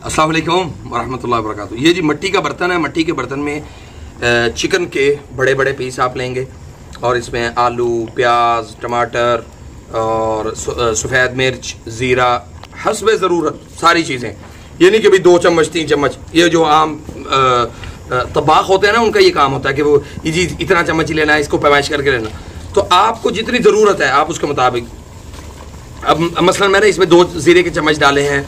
अस्सलाम वालेकुम वरहमतुल्लाहि वबरकातुहू। ये जी मिट्टी का बर्तन है। मिट्टी के बर्तन में चिकन के बड़े बड़े पीस आप लेंगे और इसमें आलू, प्याज, टमाटर और सफ़ेद मिर्च, ज़ीरा, हस्बे ज़रूरत सारी चीज़ें। ये नहीं कि भाई 2 चम्मच 3 चम्मच, ये जो आम तबाख होते हैं ना, उनका ये काम होता है कि वो ये जी इतना चम्मच ही लेना है, इसको पैमाइश करके लेना। तो आपको जितनी ज़रूरत है आप उसके मुताबिक, अब मसलन मैंने इसमें 2 ज़ीरे के चम्मच डाले हैं,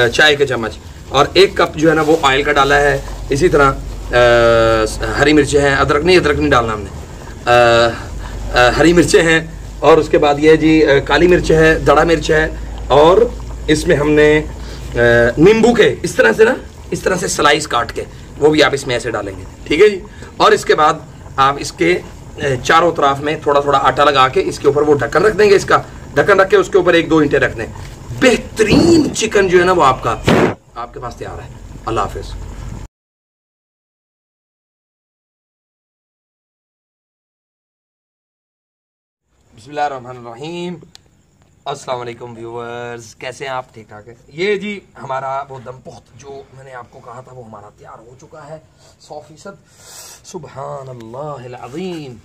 चाय के चम्मच, और 1 कप जो है ना वो ऑयल का डाला है। इसी तरह हरी मिर्चें हैं, अदरक नहीं डालना हमने, हरी मिर्चें हैं, और उसके बाद ये जी काली मिर्च है, दड़ा मिर्च है, और इसमें हमने नींबू के इस तरह से स्लाइस काट के वो भी आप इसमें ऐसे डालेंगे, ठीक है जी। और इसके बाद आप इसके चारों तरफ में थोड़ा थोड़ा आटा लगा के इसके ऊपर वो ढक्कन रख देंगे। इसका ढक्कन रख के उसके ऊपर 1-2 ईंटें रख दें। बेहतरीन चिकन जो है ना वो आपके पास तैयार है। अल्लाह हाफिज। बिस्मिल्लाहिर्रहमानिर्रहीम। अस्सलाम वालेकुम व्यूअर्स, कैसे हैं आप? ठीक ठाक है। ये जी हमारा वो दम पुख्त जो मैंने आपको कहा था वो हमारा तैयार हो चुका है 100%। सुभान अल्लाह अज़ीम।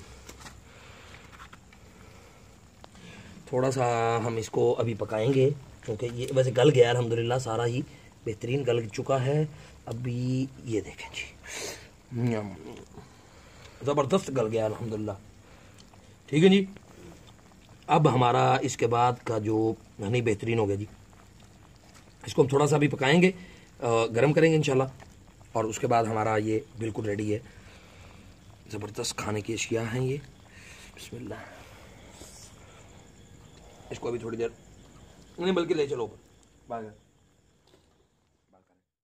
थोड़ा सा हम इसको अभी पकाएंगे क्योंकि ये वैसे गल गया अल्हम्दुलिल्लाह, सारा ही बेहतरीन गल चुका है। अभी ये देखें जी, ज़बरदस्त गल गया अल्हम्दुलिल्लाह, ठीक है जी। अब हमारा इसके बाद का जो हनी बेहतरीन हो गया जी, इसको हम थोड़ा सा भी पकाएंगे, गरम करेंगे इंशाल्लाह, और उसके बाद हमारा ये बिल्कुल रेडी है। ज़बरदस्त खाने की अशिया हैं ये। बिस्मिल्लाह। इसको अभी थोड़ी देर नहीं, बल्कि ले चलो ऊपर।